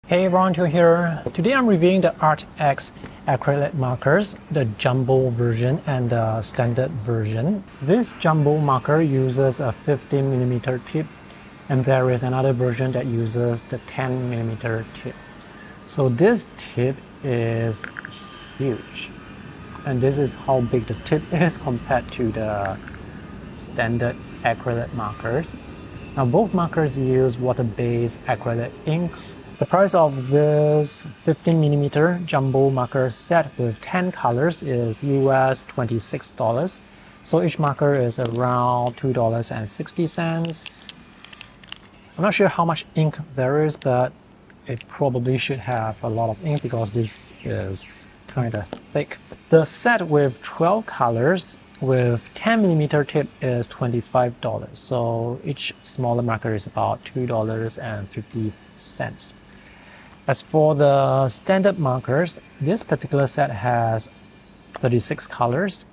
Hey, Ronto here. Today I'm reviewing the ArtX acrylic markers, the jumbo version and the standard version. This jumbo marker uses a 15mm tip, and there is another version that uses the 10mm tip. So this tip is huge, and this is how big the tip is compared to the standard acrylic markers. Now both markers use water-based acrylic inks. The price of this 15mm jumbo marker set with 10 colors is US $26. So each marker is around $2.60. I'm not sure how much ink there is, but it probably should have a lot of ink because this is kind of thick. The set with 12 colors with 10mm tip is $25. So each smaller marker is about $2.50. As for the standard markers, this particular set has 36 colors,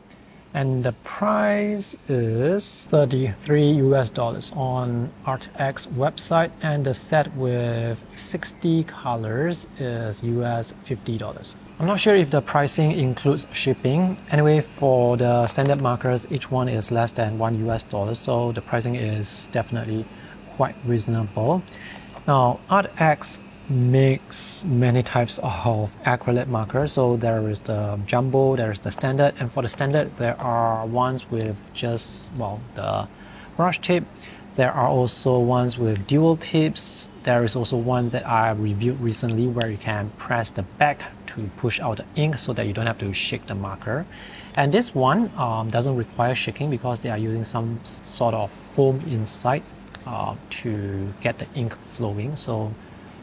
and the price is $33 on ArtX website, and the set with 60 colors is US $50. I'm not sure if the pricing includes shipping. Anyway, for the standard markers, each one is less than $1, so the pricing is definitely quite reasonable. Now, ArtX makes many types of acrylic markers. So there is the jumbo, there is the standard, and for the standard there are ones with just the brush tip. There are also ones with dual tips. There is also one that I reviewed recently where you can press the back to push out the ink so that you don't have to shake the marker. And this one doesn't require shaking because they are using some sort of foam inside to get the ink flowing. So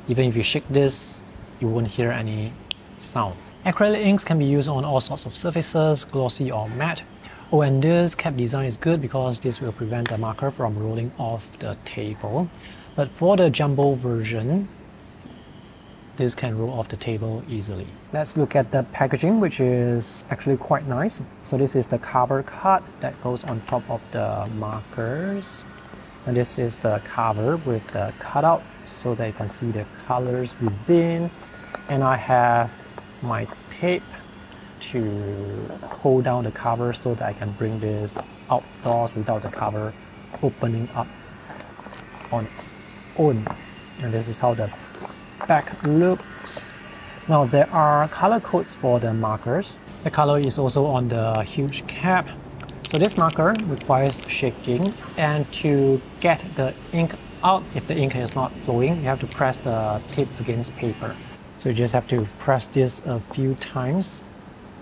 even if you shake this, you won't hear any sound. Acrylic inks can be used on all sorts of surfaces, glossy or matte. Oh, and this cap design is good because this will prevent the marker from rolling off the table. But for the jumbo version, this can roll off the table easily. Let's look at the packaging, which is actually quite nice. So this is the cover card that goes on top of the markers. And this is the cover with the cutout so that you can see the colors within. And I have my tape to hold down the cover so that I can bring this outdoors without the cover opening up on its own. And this is how the back looks. Now there are color codes for the markers. The color is also on the huge cap. So this marker requires shaking, and to get the ink out, if the ink is not flowing, you have to press the tip against paper. So you just have to press this a few times.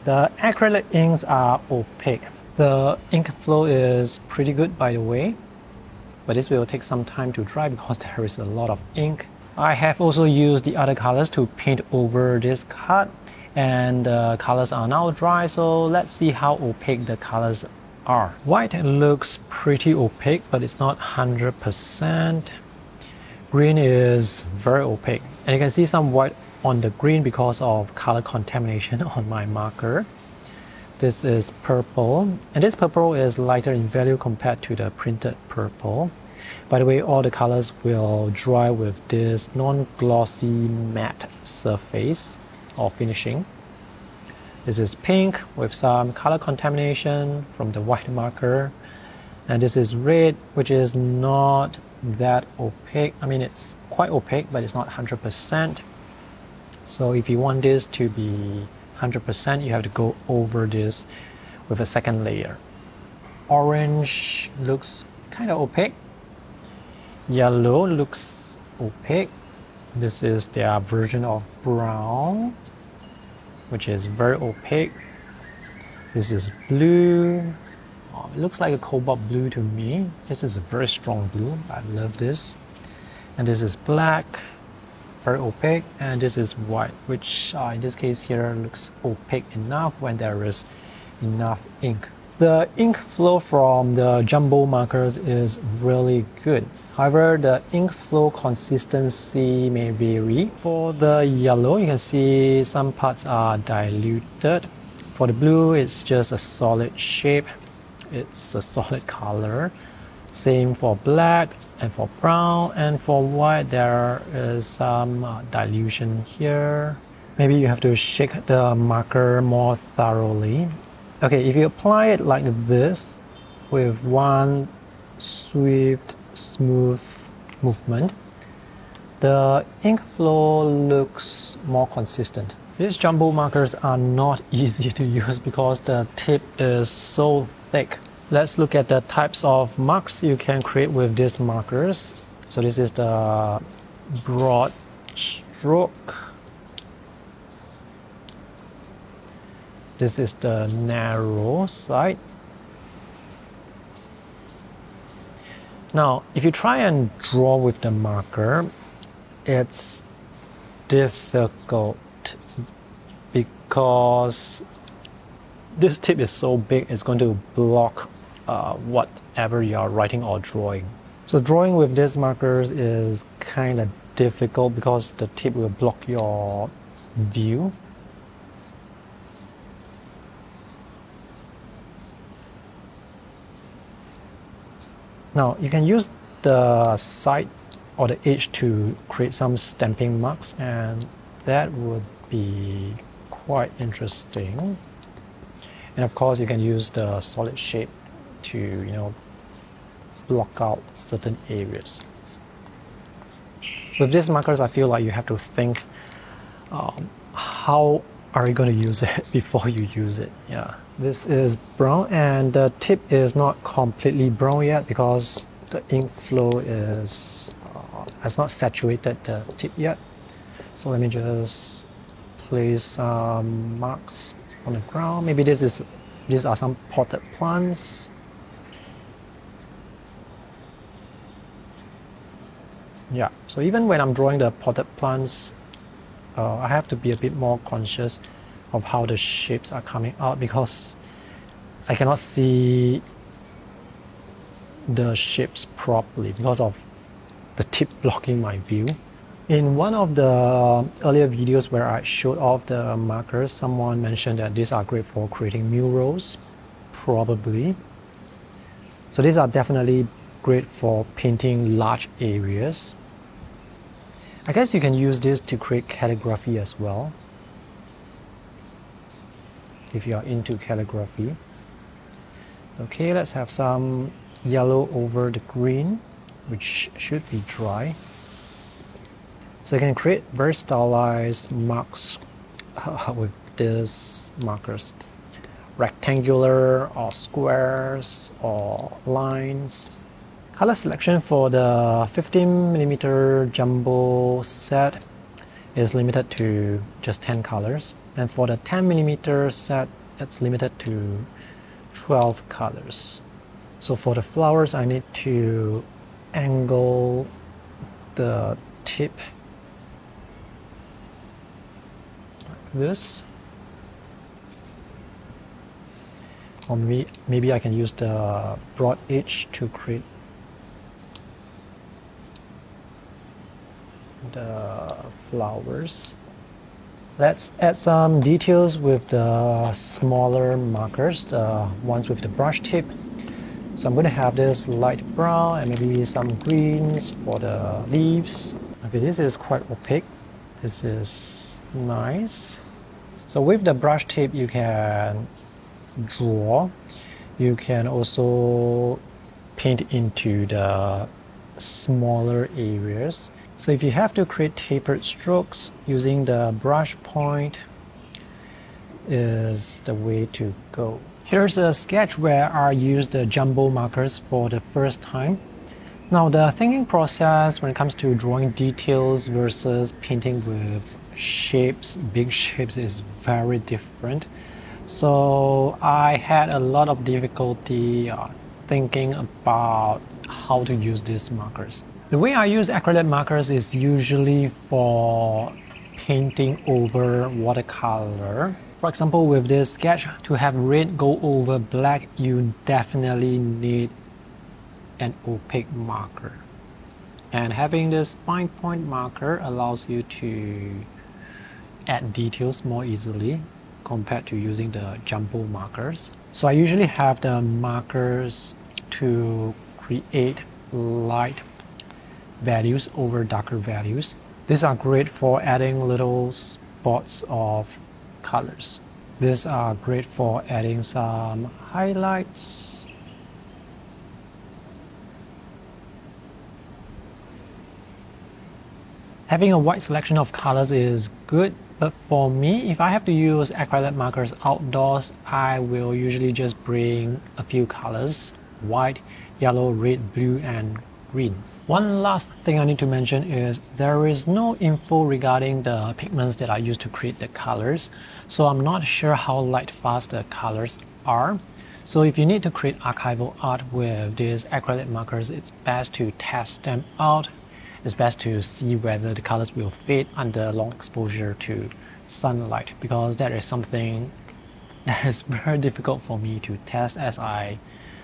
The acrylic inks are opaque. The ink flow is pretty good, by the way, but this will take some time to dry because there is a lot of ink. I have also used the other colors to paint over this card, and the colors are now dry, so let's see how opaque the colors are. White looks pretty opaque, but it's not 100%. Green is very opaque, and you can see some white on the green because of color contamination on my marker. This is purple, and this purple is lighter in value compared to the printed purple. By the way, all the colors will dry with this non-glossy matte surface or finishing. This is pink with some color contamination from the white marker. And this is red, which is not that opaque. I mean, it's quite opaque, but it's not 100%. So if you want this to be 100%, you have to go over this with a second layer. Orange looks kind of opaque. Yellow looks opaque. This is their version of brown, which is very opaque. This is blue. Oh, it looks like a cobalt blue to me. This is a very strong blue. I love this. And this is black, very opaque. And this is white, which in this case here looks opaque enough when there is enough ink. The ink flow from the jumbo markers is really good. However, the ink flow consistency may vary. For the yellow, you can see some parts are diluted. For the blue, it's just a solid shape. It's a solid color. Same for black. And for brown and for white, there is some dilution here. Maybe you have to shake the marker more thoroughly. Okay, if you apply it like this with one swift, smooth movement, the ink flow looks more consistent. These jumbo markers are not easy to use because the tip is so thick. Let's look at the types of marks you can create with these markers. So this is the broad stroke. This is the narrow side. Now, if you try and draw with the marker, it's difficult because this tip is so big, it's going to block whatever you are writing or drawing. So drawing with these markers is kind of difficult because the tip will block your view. Now you can use the side or the edge to create some stamping marks, and that would be quite interesting. And of course you can use the solid shape to block out certain areas. With these markers, I feel like you have to think how are you going to use it before you use it. Yeah, this is brown and the tip is not completely brown yet because the ink flow has not saturated the tip yet. So let me just place some marks on the ground. Maybe these are some potted plants. Yeah, so even when I'm drawing the potted plants, I have to be a bit more conscious of how the shapes are coming out because I cannot see the shapes properly because of the tip blocking my view. In one of the earlier videos where I showed off the markers, someone mentioned that these are great for creating murals, probably. So these are definitely great for painting large areas. I guess you can use this to create calligraphy as well, if you are into calligraphy. Okay, let's have some yellow over the green, which should be dry. So you can create very stylized marks with these markers. Rectangular or squares or lines. Color selection for the 15mm jumbo set is limited to just 10 colors. And for the 10mm set, it's limited to 12 colors. So for the flowers, I need to angle the tip like this. Or maybe I can use the broad edge to create the flowers. Let's add some details with the smaller markers, the ones with the brush tip. So I'm going to have this light brown and maybe some greens for the leaves. Okay, this is quite opaque. This is nice. So with the brush tip, you can draw. You can also paint into the smaller areas. So if you have to create tapered strokes, using the brush point is the way to go. Here's a sketch where I used the jumbo markers for the first time. Now the thinking process when it comes to drawing details versus painting with shapes, big shapes, is very different. So I had a lot of difficulty thinking about how to use these markers. The way I use acrylic markers is usually for painting over watercolor. For example, with this sketch, to have red go over black, you definitely need an opaque marker. And having this fine point marker allows you to add details more easily compared to using the jumbo markers. So I usually have the markers to create light values over darker values. These are great for adding little spots of colors. These are great for adding some highlights. Having a wide selection of colors is good, but for me, if I have to use acrylic markers outdoors, I will usually just bring a few colors: white, yellow, red, blue, and green. One last thing I need to mention is there is no info regarding the pigments that I use to create the colors, so I'm not sure how light fast the colors are. So if you need to create archival art with these acrylic markers, it's best to test them out. It's best to see whether the colors will fade under long exposure to sunlight, because that is something that is very difficult for me to test as I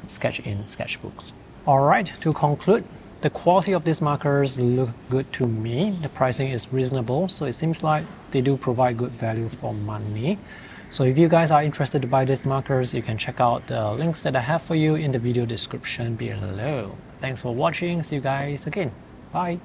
sketch in sketchbooks. Alright, to conclude, the quality of these markers look good to me. The pricing is reasonable, so it seems like they do provide good value for money. So if you guys are interested to buy these markers, you can check out the links that I have for you in the video description below. Thanks for watching. See you guys again. Bye.